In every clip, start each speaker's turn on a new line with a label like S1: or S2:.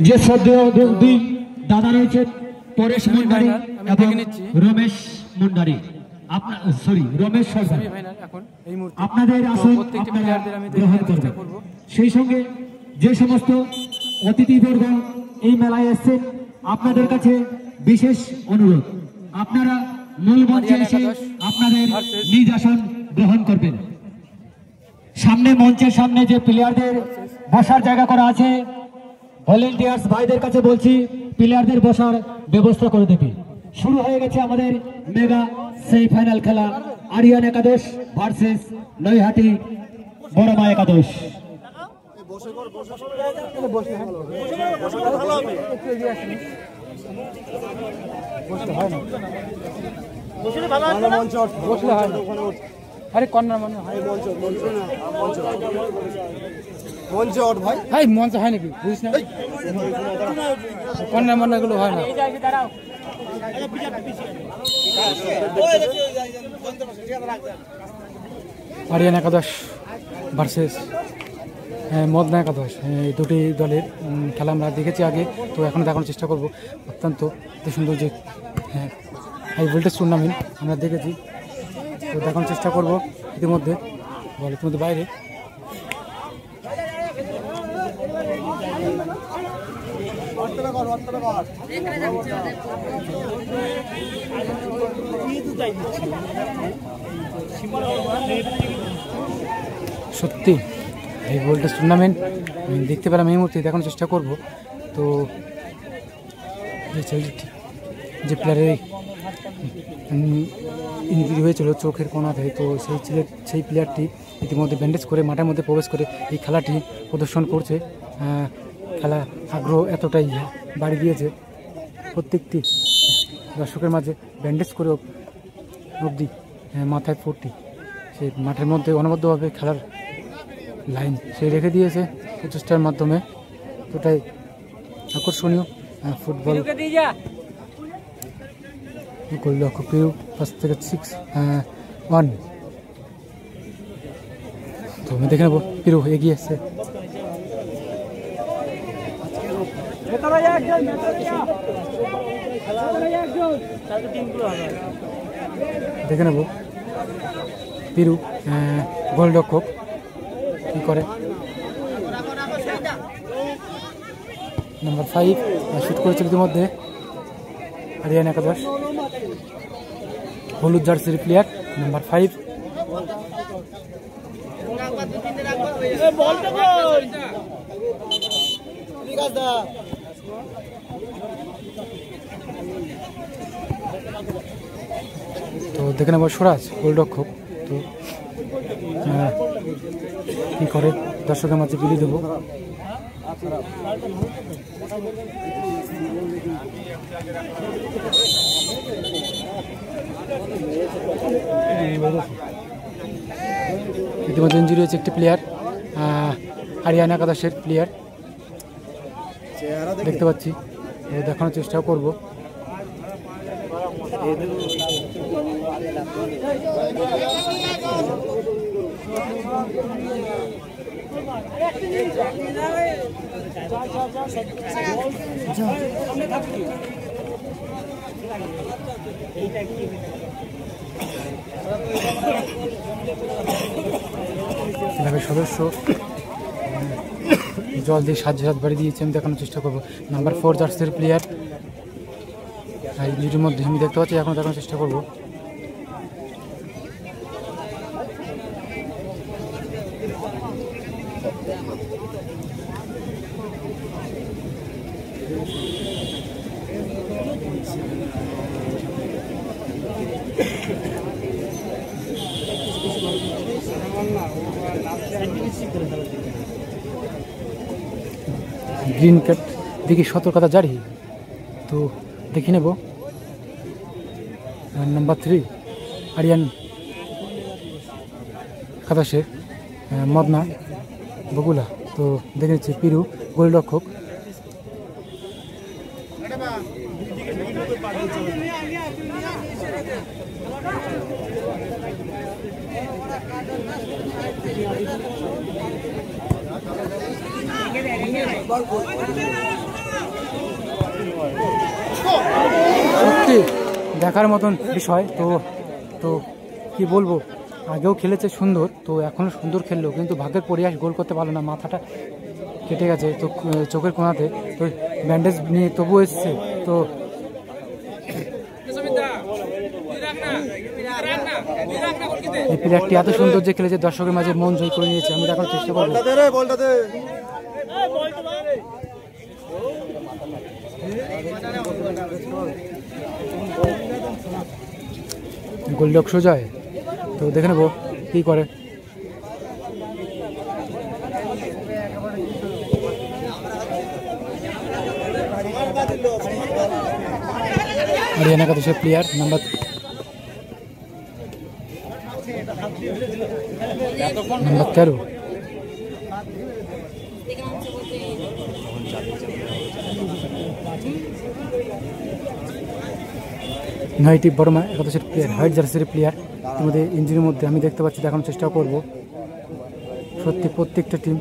S1: যে শ্রদ্ধেয় দুই দাদা রয়েছে পরেশ মুন্ডারি এবং রমেশ মুন্ডারি, রমেশ সরকার, আপনাদের আসন গ্রহণ করবেন। সেই সঙ্গে যে সমস্ত অতিথিবর্গ এই মেলায় এসেছেন আপনাদের কাছে বিশেষ অনুরোধ, আপনারা মূল মঞ্চে এসে আপনাদের নিজ আসন গ্রহণ করবেন। সামনে মঞ্চের সামনে যে প্লেয়ারদের বসার জায়গা করা আছে, ভলেন্টিয়ার্স ভাইদের কাছে বলছি প্লেয়ারদের বসার ব্যবস্থা করে দেবে। শুরু হয়ে গেছে আমাদের মেগা সেমিফাইনাল খেলা, আরিয়ান একাদশ ভার্সেস নৈহাটি বড়মা একাদশ।
S2: আরে কর্নার মানে মঞ্চে ওঠ ভাই, ভাই মঞ্চে হয় নাকি বুঝিস না, কর্নার মানে এগুলো হয় না। আরিয়ান একাদশ ভার্সেস মদনা একাদশ, এই দুটি দলের খেলা আমরা দেখেছি আগে, তো এখন দেখানোর চেষ্টা করব। অত্যন্ত সুন্দর যে হাই ভোল্টেজ টুর্নামেন্ট আমরা দেখেছি, তো দেখানোর চেষ্টা করব। ইতিমধ্যে বাইরে সত্যি এই ভোল্টেজ টুর্নামেন্ট দেখতে পেলাম এই মুহূর্তে, দেখানোর চেষ্টা করব। তো যে প্লেয়ারের ইনজুরি হয়েছিল চোখের কোণাতে, তো সেই প্লেয়ারটি ইতিমধ্যে ব্যান্ডেজ করে মাঠের মধ্যে প্রবেশ করে এই খেলাটি প্রদর্শন করছে। খেলা আগ্রহ এতটাই বাড়ি দিয়েছে, প্রত্যেকটি দর্শকের মাঝে ব্যান্ডেজ করে অবধি মাথায় পট্টি, সেই মাঠের মধ্যে অনবদ্যভাবে খেলার লাইন সে রেখে দিয়েছে প্রচেষ্টার মাধ্যমে। এতটাই আকর্ষণীয় ফুটবল। গোল লক্ষ্য পেরু 5 থেকে 6-1। তো আমি দেখে নেব পেরু এগিয়ে আসছে, দেখে নেব পেরু গোলরক্ষক কি করে। নাম্বার 5 শুট করেছিল ইতিমধ্যে আরিয়ান একাদশ, হলুদ জার্সির প্লেয়ার নাম্বার 5। তো দেখে নেব সুরাজ গোলরক্ষক, তো কি করে দর্শকের মাঝে বিলিয়ে দেবো। ইতিমধ্যে ইনজুরি হয়েছে একটি প্লেয়ার, আরিয়ান একাদশের প্লেয়ার দেখতে পাচ্ছি, দেখানোর চেষ্টা করব। সদস্য জল দিয়ে সাহায্য বাড়ি দিয়েছে, আমি দেখানোর চেষ্টা করবো। নাম্বার 4 জার্সির প্লেয়ার ইনজুরির মধ্যে আমি দেখতে পাচ্ছি, এখন দেখানোর চেষ্টা করবো। গ্রিন কার্ড দেখি সতর্কতা জারি, তো দেখে নেব। নাম্বার 3 আরিয়ান একাদশের মদনা বগুলা, তো দেখে নিচ্ছি পিরু গোলরক্ষক। সত্যি দেখার মতন বিষয়। তো তো কি বলবো, আগেও খেলেছে সুন্দর, তো এখনও সুন্দর খেললো, কিন্তু ভাগ্যের পরিহাস গোল করতে পারলো না, মাথাটা কেটে গেছে তো চোখের কোণাতে, তো ব্যান্ডেজ নিয়ে তবু এসছে। তো এই প্লেয়ারটি এত সুন্দর যে খেলেছে, দর্শকের মাঝে মন জয় করে নিয়েছে। আমি দেখার চেষ্টা করবো। গোলরক্ষক সুজয়, তো দেখে নেবো কি করে। हरियाणा का दूसरा प्लेयर नंबर 13 নয়টি বর্মা একাদশের প্লেয়ার, হোয়াইট জার্সির প্লেয়ার। তোমাদের ইঞ্জিনের মধ্যে আমি দেখতে পাচ্ছি, দেখানোর চেষ্টা করব। সত্যি প্রত্যেকটা টিম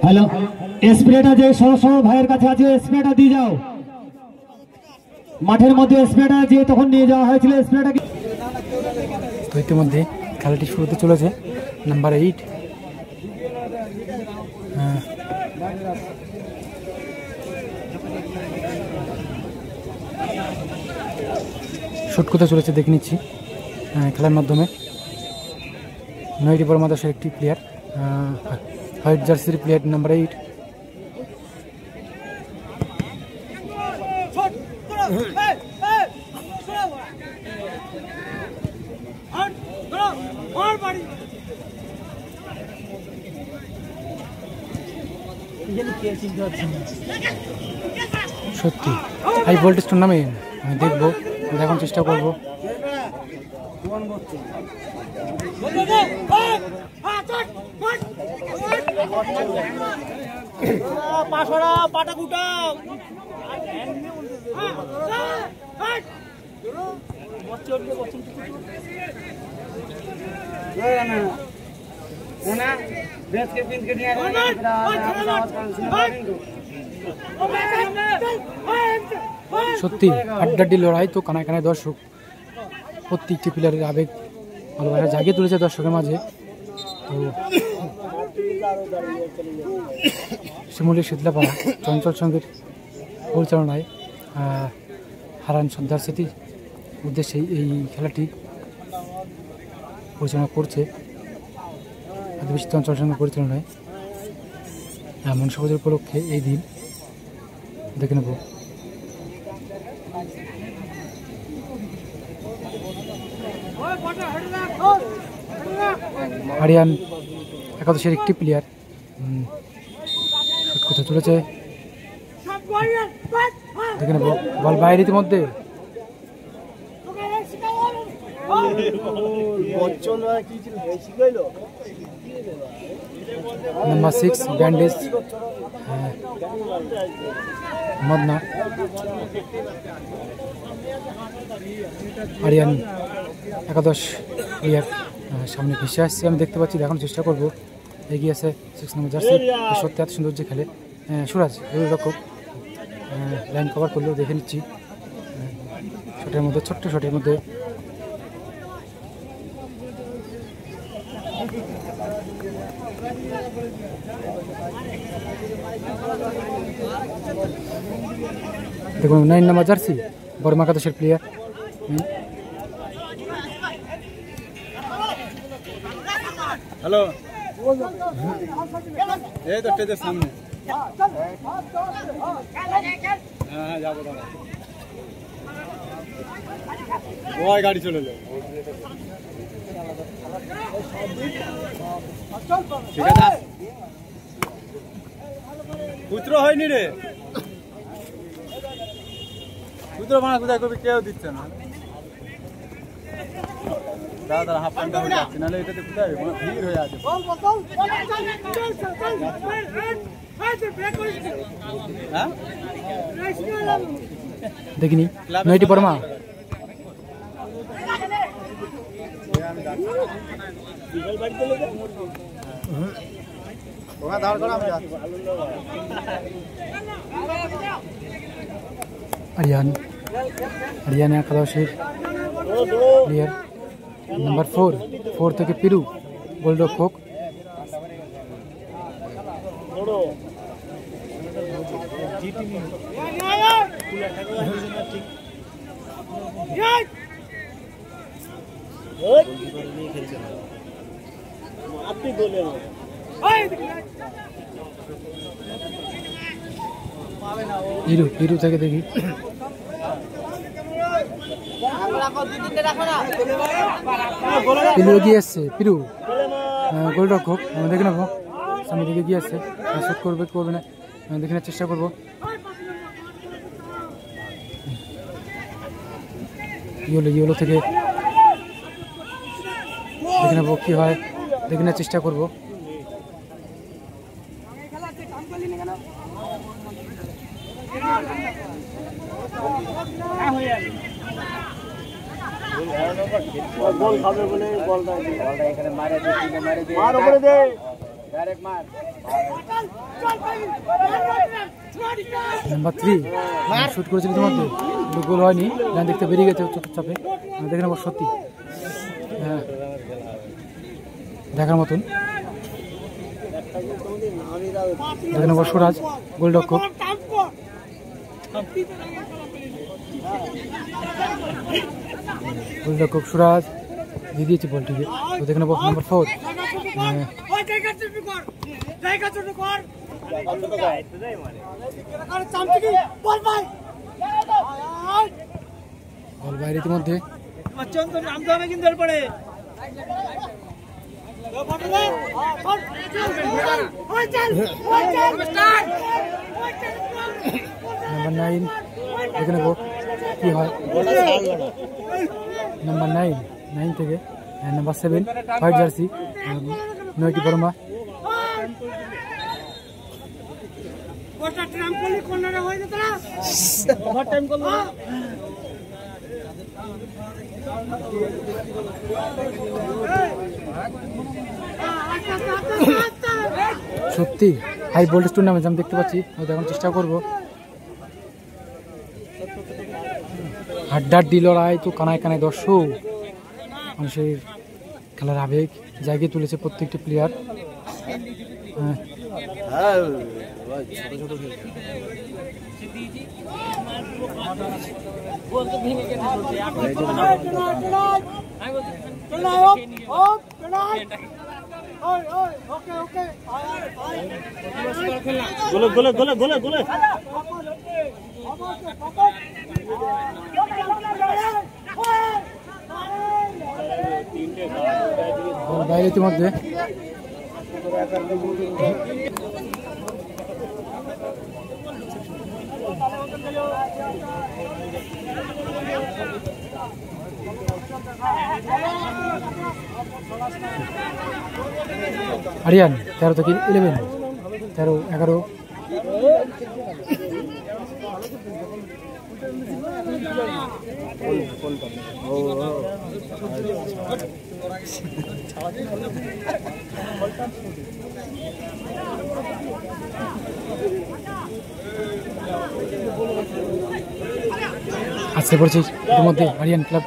S1: হ্যালো, স্প্রেটা যে সহ ভাইয়ের কাছে আছে, স্প্রেটা দিয়ে যাও। মাঠের মধ্যে স্প্রেটা যে তখন নিয়ে যাওয়া হয়েছিল, স্প্রেটা
S2: তো ইতিমধ্যে খেলাটি শুরুতে চলেছে। নাম্বার 8 শুট করতে চলেছে, দেখে নিচ্ছি খেলার মাধ্যমে। নয়টি বর্মা দশের একটি প্লেয়ার, হোয়াইট জার্সির প্লেয়ার নাম্বার 8। সত্যি হাই ভোল্টেজ টুর্নামেন্ট আমি দেখবো, দেখার চেষ্টা করবো। সত্যি আড্ডাড্ডি লড়াই, তো কানায় কানায় দর্শক, প্রত্যেকটি প্লেয়ারের আবেগ ভালোবাসা জাগিয়ে তুলেছে দর্শকের মাঝে। তো শিমুলি শীতলাপাড়া চঞ্চল সঙ্গীর পরিচালনায় হারান সর্দার স্মৃতির উদ্দেশ্যে এই খেলাটি পরিচালনা করছে আদিবাসী চঞ্চল সঙ্গীর পরিচালনায়। মনসা পুজোর উপলক্ষে এই দিন দেখে নেব। হারিয়ান একাদশের একটি প্লেয়ার শুট করতে চলেছে, দেখে নেব। বল বাইরে ইতিমধ্যে নাম্বার 6 ব্যান্ডেজ মদনা। হারিয়ান একাদশ প্লেয়ার সামনে ভেসে আসছে, আমি দেখতে পাচ্ছি, দেখানোর চেষ্টা করবো। এগিয়ে আছে 6 নম্বর জার্সি, সত্যি এত সুন্দর যে খেলে সুরাজ রক্ষক, লাইন কভার করলেও দেখে নিচ্ছি। শটের মধ্যে, ছোট্ট শটের মধ্যে দেখুন 9 নম্বর জার্সি বর্মা একাদশের প্লেয়ার।
S3: হ্যালো, এই তো স্টেজের সামনে। হ্যাঁ যাবো, দাঁড়া, ওই গাড়ি চলে যাবে। ঠিক আছে, পুত্র হয়নি রে, পুত্র বানা কোথায় কবি কেউ দিচ্ছে না। দাদা হাফ টাইমটা হয়ে যাচ্ছে, নাহলে এটাতে কোথায় কোনো ভিড় হয়ে আছে। হ্যাঁ
S2: দেখিনি নয়টি পরমা हरियाणा एकादशेर प्लेयर नम्बर 4 থেকে পিরু গোলরক্ষক। পিরু থেকে দেখি পিরু এগিয়ে এসছে, পিরু গোলরক্ষক। আমি দেখে নেবো সামনে দিকে এগিয়ে আসছে, শুট করবে করবে না দেখে নেওয়ার চেষ্টা করবো। ইয়েলো থেকে দেখে নেবো কি হয়, দেখে নেওয়ার চেষ্টা করবো। নাম্বার 3 শুট করেছিল তোমাদের, কিন্তু গোল হয়নি, লাইন দেখতে বেরিয়ে গেছে চোখের চাপে। দেখে নেবো সত্যি হ্যাঁ দেখার মতন। দেখে নেবো সুরাজ গোলরক্ষক। গোলরক্ষক সুরাজ দিয়ে দিয়েছে বলটিকে। তো দেখে নেবো নাম্বার 4 বল বাইরে ইতিমধ্যে। নাম্বার 9 দেখে নেবো কি হয়। নাম্বার 9 থেকে নাম্বার 7 হোয়াইট জার্সি নয়টি বর্মা। সত্যি হাই ভোল্টেজ টুর্নামেন্ট আমি দেখতে পাচ্ছি, দেখার চেষ্টা করবো। হাড্ডাড্ডি লড়াই তো কানায় কানায় দর্শক, মানুষের খেলার আবেগ জায়গায় তুলেছে প্রত্যেকটি প্লেয়ার। বাইরে ইতিমধ্যে আরিয়ান 13 থেকে 11 13 11 আসতে পড়ছে ইতিমধ্যে আরিয়ান ক্লাব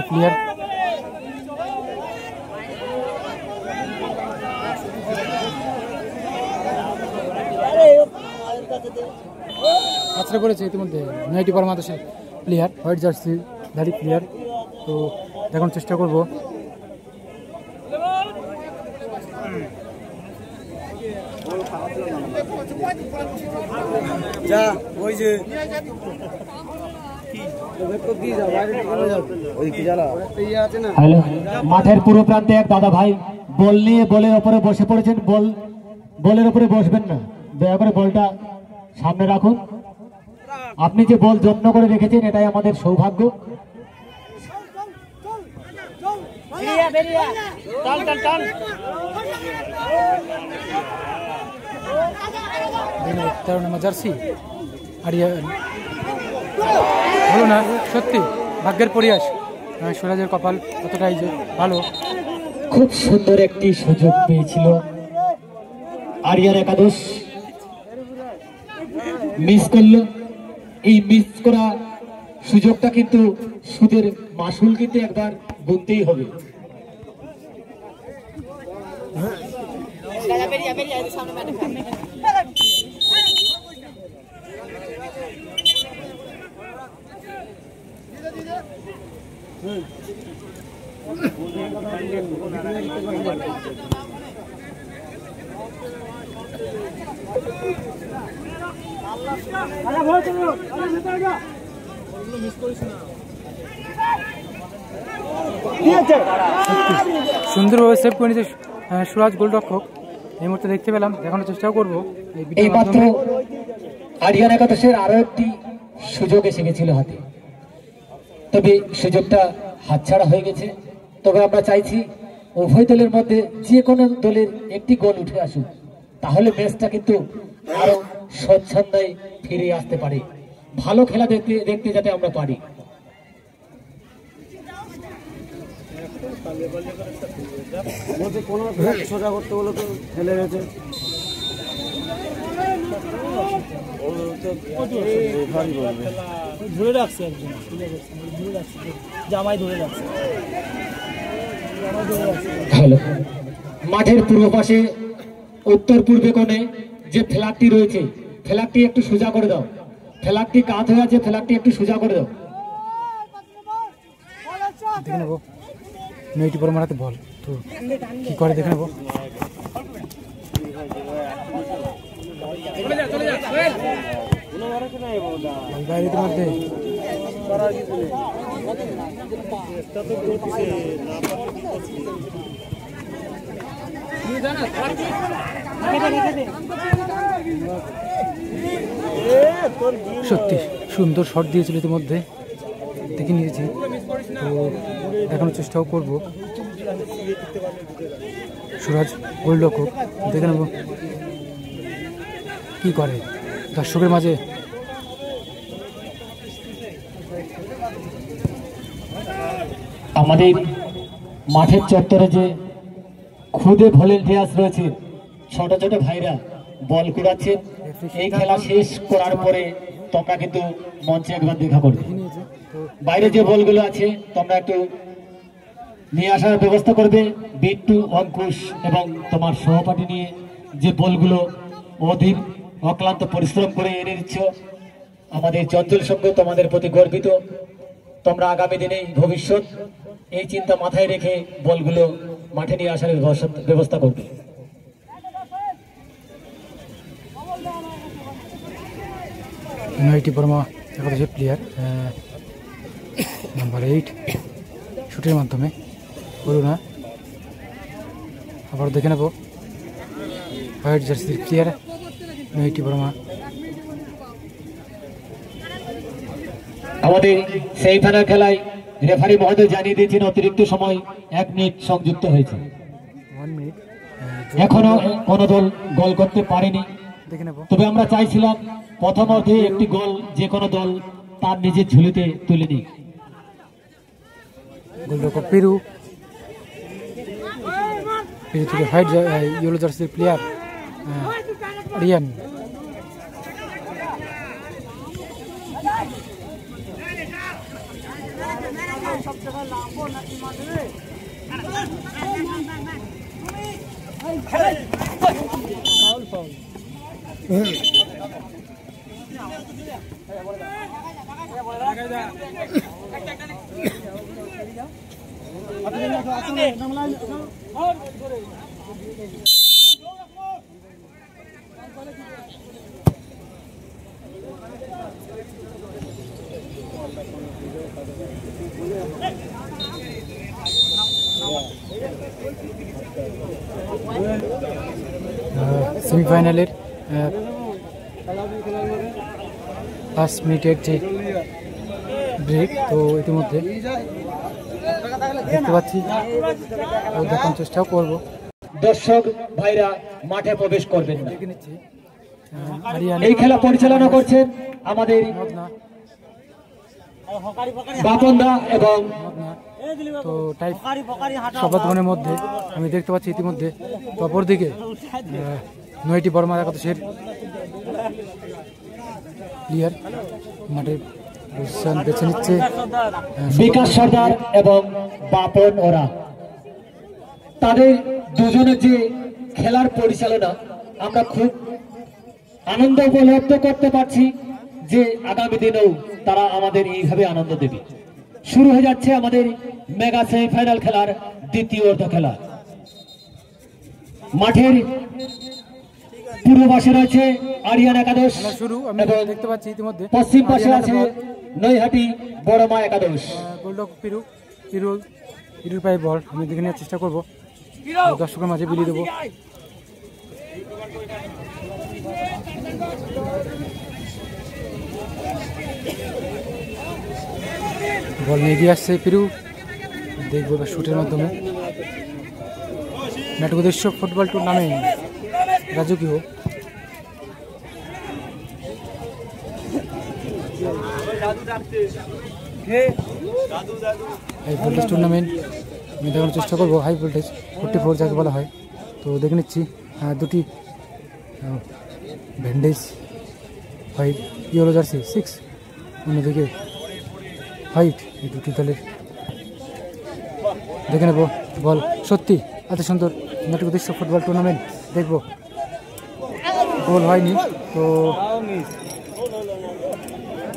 S2: প্লেয়ার। আছড়ে পড়েছে ইতিমধ্যে 90 বাংলাদেশের প্লেয়ার, হোয়াইট জার্সি ধারী প্লেয়ার। তো দেখার চেষ্টা করবো।
S1: মাঠের পুরো প্রান্তে এক দাদা ভাই বল নিয়ে বলের ওপরে বসে পড়েছেন। বলের ওপরে বসবেন না, দয়া করে বলটা সামনে রাখুন। আপনি যে বল যত্ন করে রেখেছেন এটাই আমাদের সৌভাগ্য।
S2: 13 নম্বর জার্সি আরিয়া হলো না, সত্যি ভাগ্যের পরিহাস। সুরাজের কপাল কতটাই যে ভালো।
S1: খুব সুন্দর একটি সুযোগ পেয়েছিল আরিয়ান একাদশ, মিস করলো। এই মিস করা সুযোগটা কিন্তু সুদের মাসুল কিন্তু একবার গুনতেই হবে।
S2: সুন্দরভাবে সেভ করে নিতে সুরাজ গোলরক্ষক। এই মুহূর্তে দেখতে পেলাম, দেখানোর চেষ্টাও করবো।
S1: এই মাত্র আরিয়ান একাদশের আরো একটি সুযোগ এসে গেছিল হাতে, তবে সুযোগটা হাতছাড়া হয়ে গেছে। তবে আমরা চাইছি উভয় দলের মধ্যে যে কোনো দলের একটি গোল উঠে আসুক, তাহলে ম্যাচটা কিন্তু আরো স্বচ্ছন্দায় ফিরে আসতে পারে, ভালো খেলা দেখতে যাতে আমরা পারি।
S3: সোজা করতে বলে তো ফেলে গেছে। ধরে রাখছে একজন, ধরে রাখছে, জামাই ধরে রাখছে।
S1: ভালো মাঠের পূর্ব পাশে উত্তর পূর্বে কোণে যে ফ্ল্যাগটি রয়েছে, ফ্ল্যাগটি একটু সোজা করে দাও। ফ্ল্যাগটি কাত হয়ে আছে, ফ্ল্যাগটি একটু সোজা করে দাও।
S2: দেখে নেবো নয়টি পর মারাতে বল তো কি করে দেখে নেবো। বাইরের মধ্যে সত্যি সুন্দর শট দিয়েছিল ইতিমধ্যে, দেখে নিয়েছি তো দেখানোর চেষ্টাও করব। সুরাজ গোলরক্ষক, দেখে নেব কি করে দর্শকের মাঝে।
S1: আমাদের মাঠের চত্বরে যে খুদে ভলেন্টিয়ার্স রয়েছে, ছোট ছোট ভাইরা বল কুড়াচ্ছে। এই খেলা শেষ করার পরে তোমরা কিন্তু মঞ্চে একবার দেখা করবে। বাইরে যে বলগুলো আছে তোমরা একটু নিয়ে আসার ব্যবস্থা করবে। বিট্টু, অঙ্কুশ এবং তোমার সহপাঠী নিয়ে যে বলগুলো অধীর অক্লান্ত পরিশ্রম করে এনে দিচ্ছ, আমাদের চঞ্চল সংঘ তোমাদের প্রতি গর্বিত। তোমরা আগামী দিনে ভবিষ্যৎ এই চিন্তা মাথায় রেখে বলগুলো মাঠে নিয়ে আসার ব্যবস্থা করবে।
S2: নয়টি বর্মা একাদশের প্লেয়ার নাম্বার 8 শুটের মাধ্যমে করুণা। আবার দেখে নেব হোয়াইট জার্সির প্লেয়ার নয়টি বর্মা।
S1: আমাদের সেমিফাইনাল খেলায় রেফারি মহোদয় জানিয়ে দিয়েছেন অতিরিক্ত সময় 1 মিনিট সংযুক্ত হয়েছে।
S2: 1 মিনিট
S1: এখনো কোনো দল গোল করতে পারেনি।
S2: দেখে নেব।
S1: তবে আমরা চাইছিলাম প্রথম অর্ধে একটি গোল যে কোনো দল তার নিজের ঝুলিতে তুলে নিক।
S2: গোলরক্ষক পেরু থেকে হোয়াইট ইয়েলো জার্সির প্লেয়ার রিয়ান। সেমিফাইনালের 5 মিনিটের যে ব্রেক, তো ইতিমধ্যে দেখতে পাচ্ছি, তো দেখানোর চেষ্টাও করবো।
S1: দর্শক ভাইরা মাঠে প্রবেশ করবেন না।
S2: দেখে নিচ্ছি
S1: এই খেলা পরিচালনা করছেন আমাদের বাপনদা এবং
S2: তো তাই সবাদনের মধ্যে আমি দেখতে পাচ্ছি ইতিমধ্যে অপরদিকে নয়টি বর্মা একাদশের প্লেয়ার মাঠে পজিশন বেছে নিচ্ছে।
S1: বিকাশ সর্দার এবং বাপন ওরা তাদের দুজনের যে খেলার পরিচালনা আমরা খুব আনন্দ উপলব্ধ করতে পারছি যে আগামী দিনেও তারা আমাদের এইভাবে আনন্দ দেবে। শুরু হয়ে যাচ্ছে আমাদের মেগা সেমিফাইনাল খেলার দ্বিতীয় অর্ধ খেলা। মাঠের পূর্ব পাশে রয়েছে আরিয়ান একাদশ
S2: শুরু আমি
S1: এবং
S2: দেখতে পাচ্ছি ইতিমধ্যে
S1: পশ্চিম পাশে আছে নৈহাটি বড়মা একাদশ।
S2: গোলরক্ষক পিরুর পায়ে বল আমি দেখে নেওয়ার চেষ্টা করবো, দর্শকের মাঝে বিলিয়ে দেবো। বল নিয়ে এগিয়ে আসছে পিরু, দেখবো এবার শুটের মাধ্যমে। নাটক উদ্দেশ্য ফুটবল টুর্নামেন্ট রাজকীয় হাই ভোল্টেজ টুর্নামেন্ট আমি দেখানোর চেষ্টা করবো। হাই ভোল্টেজ 44 যাকে বলা হয়। তো দেখে নিচ্ছি দুটি ভ্যান্ডেজ হোয়াইট ইয়েলো জার্সি 6, অন্যদিকে হোয়াইট, এই দুটি দলের দেখে নেব। বল সত্যি এত সুন্দর নাটক উদ্দেশ্য ফুটবল টুর্নামেন্ট দেখবো। গোল হয়নি, তো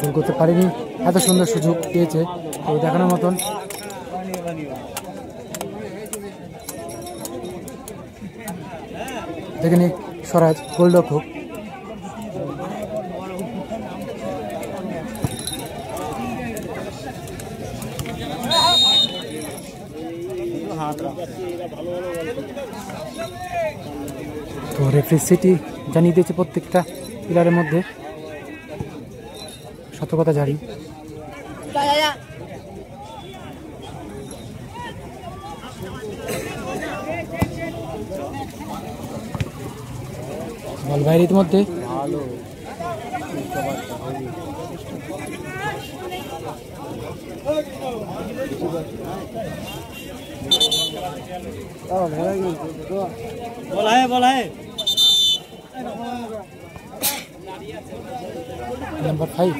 S2: গোল করতে পারেনি, এত সুন্দর সুযোগ পেয়েছে তো দেখানোর মতন। দেখে নি স্বরাজ গোলরক্ষক। তো রেফারি সিটি জানিয়ে দিয়েছে প্রত্যেকটা প্লেয়ারের মধ্যে সতর্কতা জারি। বল বাইরে ইতিমধ্যে নাম্বার 5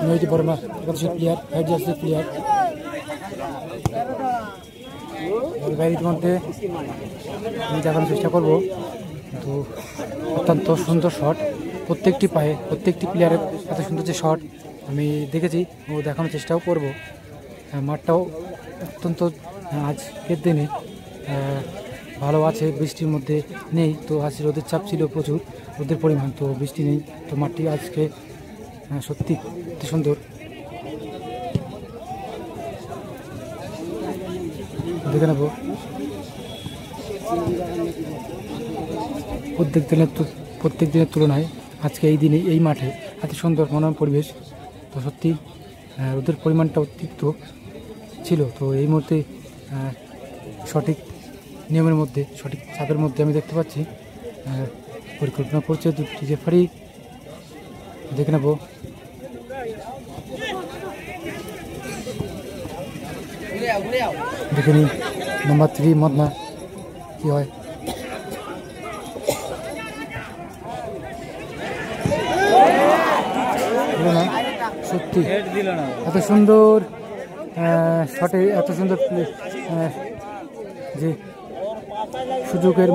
S2: নয়টি বর্মা একাদশের প্লেয়ার, 5 জার্সির প্লেয়ার। বল বাইরে ইতিমধ্যে আমি দেখানোর চেষ্টা করবো। তো অত্যন্ত সুন্দর শট, প্রত্যেকটি পায়ে প্রত্যেকটি প্লেয়ারের এত সুন্দর যে শট আমি দেখেছি ও দেখানোর চেষ্টাও করব। মাঠটাও অত্যন্ত আজকের দিনে ভালো আছে, বৃষ্টির মধ্যে নেই। তো আজ রোদের চাপ ছিল প্রচুর, রোদের পরিমাণ, তো বৃষ্টি নেই। তো মাঠটি আজকে সত্যি সুন্দর দেখে নেব। প্রত্যেক দিনের তুলনায় আজকে এই দিনে এই মাঠে এত সুন্দর মনোরম পরিবেশ, তো সত্যি রোদের পরিমাণটা অতিরিক্ত ছিল। তো এই মুহূর্তে সঠিক নিয়মের মধ্যে, সঠিক চাপের মধ্যে আমি দেখতে পাচ্ছি পরিকল্পনা করছে দুটি রেফারি। দেখে নেব। দেখে নিই নাম্বার 3 মদনা কি হয়। সত্যি এত সুন্দর শটে, এত সুন্দর যে সুযোগের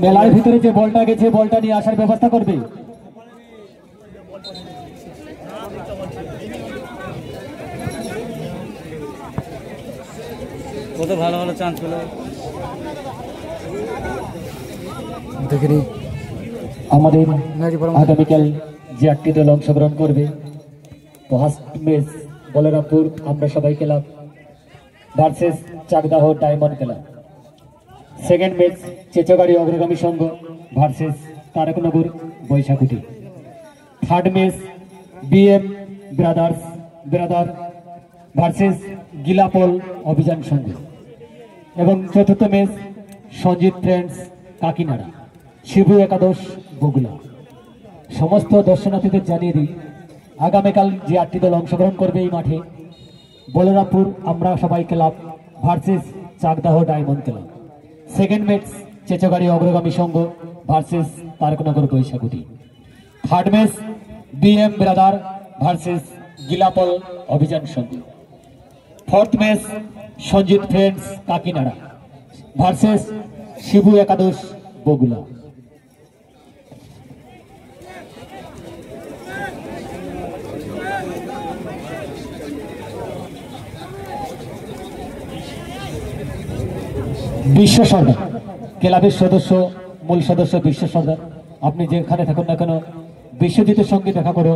S1: মেলার ভিতরে যে বলটা গেছে, বলটা নিয়ে আসার ব্যবস্থা করবে।
S3: কত ভালো ভালো চান্স পেল
S1: দেখে আমাদের আগামীকাল যে 8টি দল অংশগ্রহণ করবে। ফার্স্ট ম্যাচ বলরামপুর আমরা সবাই club versus Chakdah diamond club. Second match Chechgari Agragami Sangha versus Taraknagar Baishakhuti. Third match BM brother versus Gilapol Abhijan Sangha. এবং চতুর্থ ম্যাচ সঞ্জিত ফ্রেন্ডস কাকিনাড়া, শিবু একাদশ বগুলা। সমস্ত দর্শনার্থীদের জানিয়ে দিই, আগামীকাল যে 8টি দল অংশগ্রহণ করবে এই মাঠে, বলরামপুর আমরা সবাই club versus Chakdah diamond club. Second match Chechgari Agragami Sangha versus Taraknagar Baishakhuti. Third match BM brother versus Gilapol Abhijan Sangha. Fourth match Sanjit friends Kakinara versus Shibu Ekadash Bagula. বিশ্ব সর্দার ক্লাবের সদস্য, মূল সদস্য বিশ্ব সর্দার, আপনি যেখানে থাকুন না কেন বিশ্বজিতের সঙ্গে দেখা করো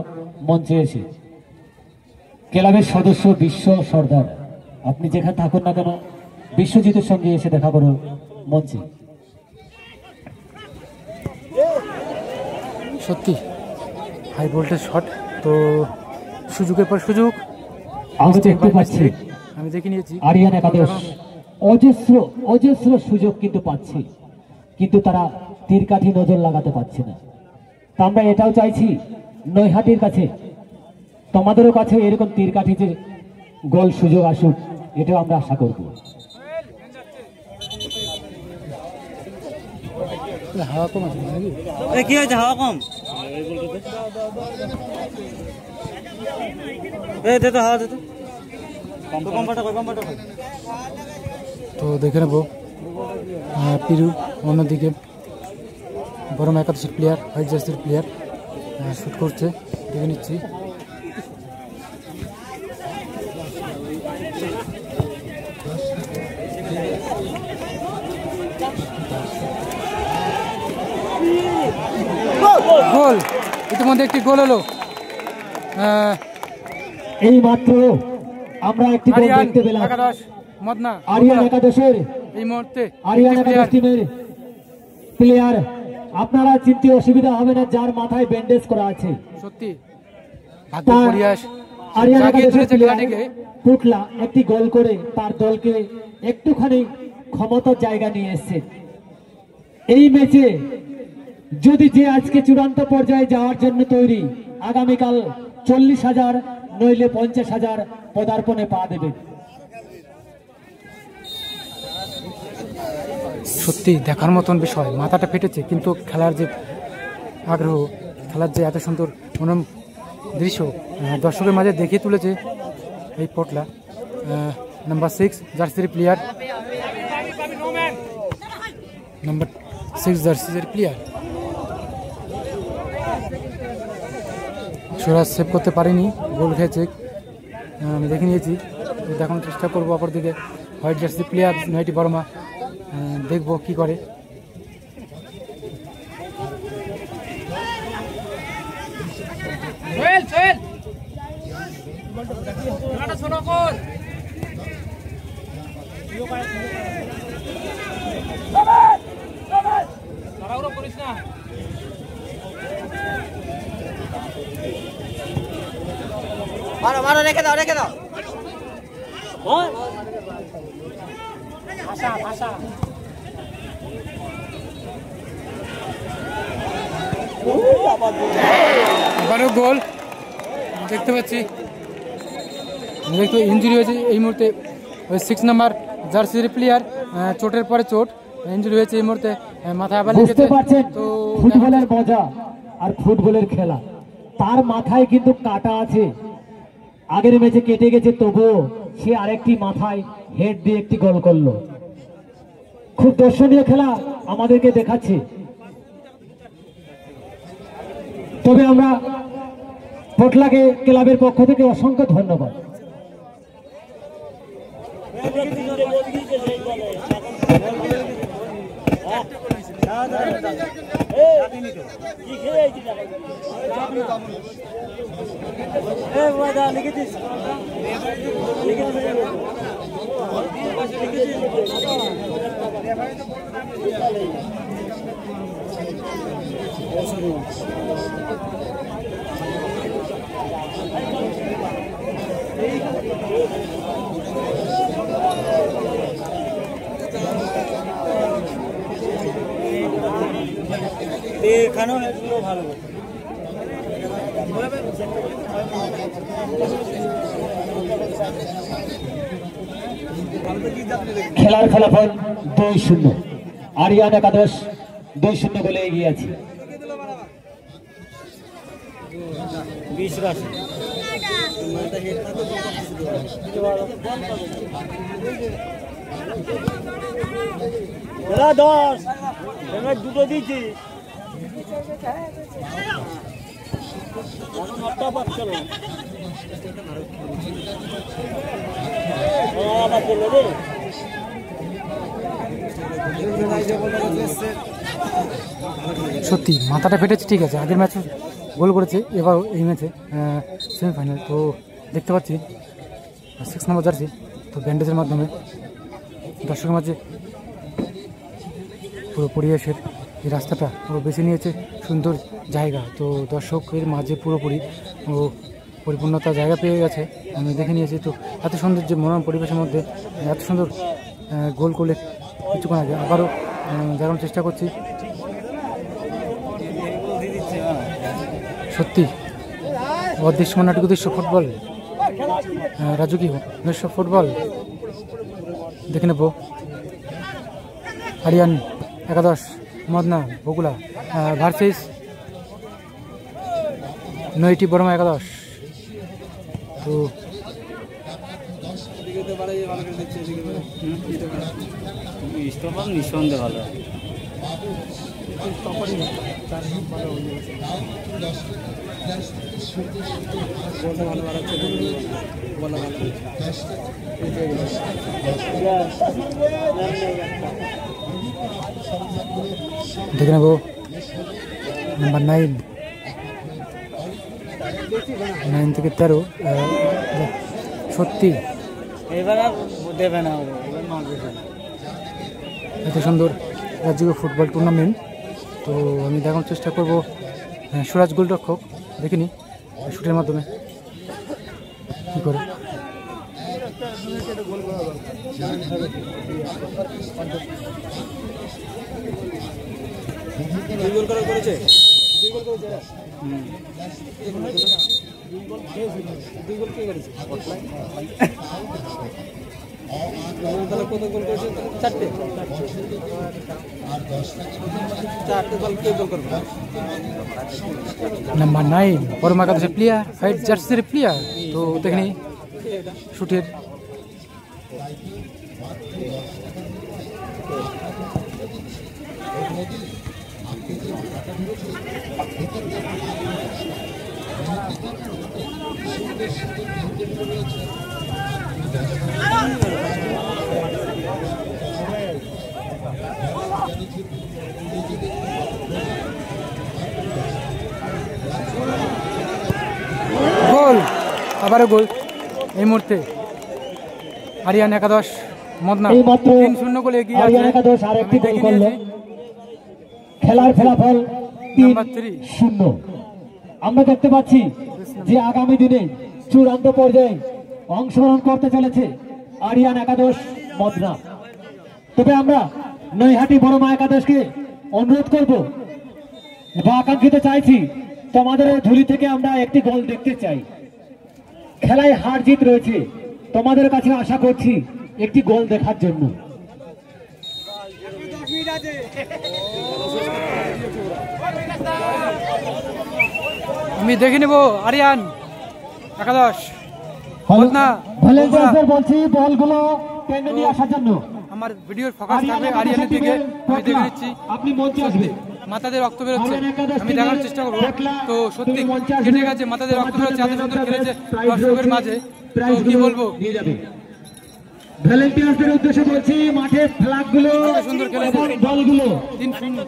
S1: মঞ্চে এসে। ক্লাবের সদস্য বিশ্ব সর্দার, আপনি যেখানে থাকুন না কেন বিশ্বজিতের সঙ্গে এসে দেখা করো মঞ্চে।
S2: সত্যি হাই ভোল্টেজ শট, তো সুযোগের পর সুযোগ
S1: আমরা দেখতে পাচ্ছি
S2: আমি দেখে নিয়েছি।
S1: আরিয়ান একাদশ অজস্র সুযোগ কিন্তু পাচ্ছে, কিন্তু তারা তীরকাঠি নজর লাগাতে পারছে না। তা আমরা এটাও চাইছি নৈহাটির কাছে, তোমাদেরও কাছে এরকম তীরকাঠি যে গোল সুযোগ আসুক, এটাও আমরা আশা করব।
S2: হাওয়া কম আছে নাকি?
S3: কি হয়েছে? হাওয়া কম। হাওয়া দে তো।
S2: তো দেখে নেবো পিরু, অন্যদিকে বরম একাদশের প্লেয়ার, হোয়াইট জার্সির প্লেয়ার শ্যুট করছে, দেখে নিচ্ছি। গোল, ইতিমধ্যে একটি গোল হলো।
S1: এই মাত্র আমরা একটি গোল
S2: আরিয়ান
S1: দেখতে পেলাম।
S2: একাদশ মদনা,
S1: আরিয়ান একাদশের
S2: এই মুহূর্তে
S1: আরিয়ান একাদশ টিমের প্লেয়ার, আপনারা চিনতে অসুবিধা হবে না, যার মাথায় ব্যান্ডেজ করা আছে।
S2: সত্যি ভাগ্যের পরিহাস,
S1: আরিয়ান
S2: জাগিয়ে
S1: একাদশের
S2: তুলেছে
S1: প্লেয়ার
S2: খেলাটিকে।
S1: পুটলা একটি গোল করে তার দলকে একটুখানি ক্ষমতার জায়গা নিয়ে এসেছে। এই ম্যাচে যদি যে আজকে চূড়ান্ত পর্যায়ে যাওয়ার জন্য তৈরি, আগামীকাল 40,000 নইলে 50,000 পদার্পণে পা দেবে।
S2: সত্যি দেখার মতন বিষয়, মাথাটা ফেটেছে, কিন্তু খেলার যে আগ্রহ, খেলার যে এত সুন্দর মনোরম দৃশ্য দর্শকের মাঝে দেখিয়ে তুলেছে এই পটলা। নাম্বার 6 জার্সির প্লেয়ার, নাম্বার 6 জার্সির প্লেয়ার সুরাজ সেভ করতে পারেনি, গোল খেয়েছে, আমি দেখে নিয়েছি, দেখানোর চেষ্টা করবো। অপরদিকে হোয়াইট জার্সি প্লেয়ার নয়টি বর্মা, দেখবো কি করে।
S3: মারো মারো, রেখে দাও রেখে দাও।
S2: আবারও গোল দেখতে পাচ্ছি। দেখতে ইঞ্জুরি হয়েছে এই মুহূর্তে ওই 6 নাম্বার জার্সির প্লেয়ার, চোটের পরে চোট, ইঞ্জুরি হয়েছে এই মুহূর্তে, মাথায় আবার
S1: বুঝতে পারছেন
S2: তো
S1: ফুটবলের মজা আর ফুটবলের খেলা, তার মাথায় কিন্তু কাটা আছে। আগের ম্যাচে কেটে গেছে, তবুও সে আরেকটি মাথায় হেড দিয়ে একটি গোল করলো। খুব দর্শনীয় খেলা আমাদেরকে দেখাচ্ছে। তবে আমরা পটলাকে ক্লাবের পক্ষ থেকে অসংখ্য ধন্যবাদ।
S3: এখানেও এগুলো ভালো
S1: খেলার ফলাফল 2-0, আরিয়ান একাদশ 2-0 বলে এগিয়ে আছে।
S3: 20 রাশ দাদা 10 এবার দুটো দিচ্ছি আটটা পাচ্ছ না আবার চলে রে
S2: সত্যি মাথাটা ফেটেছে, ঠিক আছে, আগের ম্যাচে গোল করেছে, এবার এই ম্যাচে সেমিফাইনাল। তো দেখতে পাচ্ছি 6 নম্বর জার্সি, তো ব্যান্ডেজের মাধ্যমে দর্শকের মাঝে পুরো পরিবেশের এই রাস্তাটা পুরো বেছে নিয়েছে সুন্দর জায়গা। তো দর্শকের মাঝে পুরোপুরি ও পরিপূর্ণতা জায়গা পেয়ে গেছে, আমি দেখে নিয়েছি। তো এত সুন্দর যে মনোরম পরিবেশের মধ্যে এত সুন্দর গোল করলে কিছুক্ষণ আগে আবারও দেখানোর চেষ্টা করছি। সত্যি অদৃশ্য নাটক উদ্দেশ্য ফুটবল, রাজকীয় উদ্দেশ্য ফুটবল দেখে নেব। আরিয়ান একাদশ মদনা বগুলা ভার্সেস নয়টি বর্মা একাদশ। তো
S3: নিঃসন্দেহে ভালো
S2: দেখে নেব নাম্বার 9 থেকে 13। সত্যি
S3: এবার আর দেবে না,
S2: এত সুন্দর রাজ্য ফুটবল টুর্নামেন্ট। তো আমি দেখানোর চেষ্টা করব সুরাজ গোলরক্ষক, দেখিনি শুটের মাধ্যমে কী করে। নাম্বার 9 বর্মা একাদশের প্লেয়ার, ফাইট জার্সির প্লেয়ার। তো দেখনি শুটের গোল, আবারও গোল এই মুহূর্তে আরিয়ান একাদশ মদনা 3-0 গোলে এগিয়ে আছে।
S1: আরিয়ান একাদশ আরেকটি গোল করলো। খেলার ফলাফল 3-0। আমরা দেখতে পাচ্ছি যে আগামী দিনে চূড়ান্ত পর্যায়ে অংশগ্রহণ করতে চলেছে আরিয়ান একাদশ মদনা। তবে আমরা নৈহাটি বড়মা একাদশকে অনুরোধ করব বা আকাঙ্ক্ষিত চাইছি, তোমাদের ঝুলি থেকে আমরা একটি গোল দেখতে চাই। খেলায় হার জিত রয়েছে, তোমাদের কাছে আশা করছি একটি গোল দেখার জন্য।
S2: আমি দেখে নেব আরিয়ান একাদশ
S1: বলছি বলগুলো টেনে নিয়ে আসার জন্য।
S2: আমার ভিডিওর ফোকাস থাকবে আরিয়ানের দিকে, আমি দেখে নিচ্ছি।
S1: আপনি মঞ্চে আসবেন,
S2: মাথাদের রক্ত বেরোচ্ছে, আমি দেখার চেষ্টা করবো। তো সত্যি কেটে গেছে, মাথাদের রক্ত বেরোচ্ছে, এত সুন্দর খেলেছে দর্শকের মাঝে, তো কি বলবো।
S1: ভলেন্টিয়ারদের উদ্দেশ্যে বলছি মাঠে ফ্ল্যাগগুলো
S2: সুন্দর খেলেছে,
S1: বলগুলো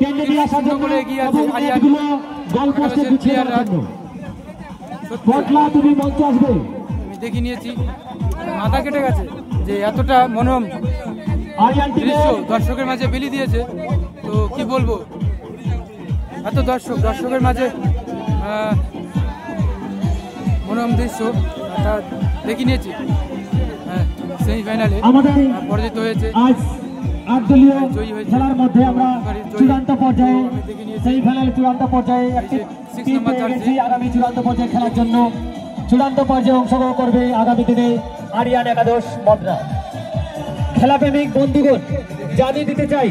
S2: 3-0 গোলে এগিয়ে আছে আরিয়ান একাদশের প্লেয়াররা।
S1: তুমি মঞ্চে আসবে।
S2: আমি দেখে নিয়েছি, মাথা কেটে গেছে যে এতটা মনোরম দৃশ্য দর্শকের মাঝে বিলি দিয়েছে। তো কি বলবো, এত দর্শকের মাঝে মনোরম দৃশ্য তা দেখে নিয়েছি। সেমিফাইনালে
S1: আমাদের
S2: পরাজিত হয়েছে।
S1: আজ 8 দলীয়
S2: জয়ী হয়েছে।
S1: খেলার মধ্যে আমরা
S2: জয়ী।
S1: চূড়ান্ত পর্যায়ে
S2: আমি দেখে নিয়েছি।
S1: সেমিফাইনাল চূড়ান্ত পর্যায়ে একটি
S2: 6
S1: টিম
S2: নম্বর
S1: পেয়ে
S2: জার্সি।
S1: গেছি আগামী চূড়ান্ত পর্যায়ে খেলার জন্য। চূড়ান্ত পর্যায়ে অংশগ্রহণ করবে আগামী দিনে আরিয়ান একাদশ মদরা। খেলাপ্রেমিক বন্ধুগণ, জানিয়ে দিতে চাই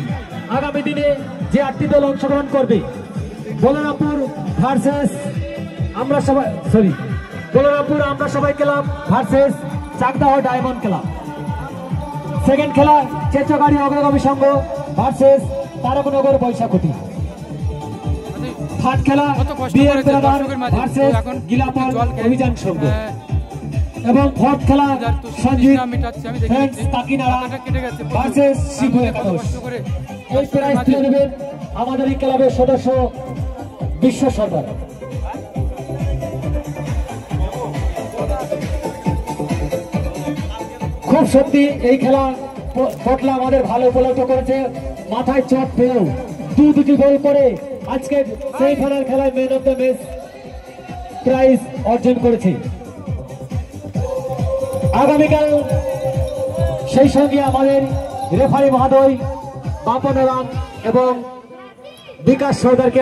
S1: আগামী দিনে যে 8টি দল অংশগ্রহণ করবে, বলরামপুর ভার্সেস আমরা সবাই club versus Chakdah diamond club. Second খেলা চেচগাড়ি অগ্রগামী সংঘ ভার্সেস তারকনগর বৈশাখী। থার্ড খেলা
S2: কত কষ্ট
S1: বিএম
S2: করেছে
S1: ব্রাদার
S2: দর্শকের মাঝে,
S1: ভার্সেস
S2: এখন
S1: গিলাপল
S2: জল খেয়ে,
S1: অভিযান সংঘ।
S2: এবং
S1: এবং ফোর্থ খেলা সঞ্জিত ফ্রেন্ডস কাকিনাড়া
S2: কেটে গেছে
S1: ভার্সেস শিবু একাদশ। এই প্রাইজ তুলে দেবেন আমাদের এই ক্লাবের সদস্য বিশ্ব সরকার। খুব সত্যি এই খেলা পটলা আমাদের ভালো উপলব্ধ করেছে। মাথায় চট পেয়েও দুটি গোল করে আজকের সেমিফাইনাল খেলায় man of the match prize অর্জন করেছে। আগামীকাল সেই সঙ্গে আমাদের রেফারি মহোদয় বাপন রাম এবং বিকাশ সর্দারকে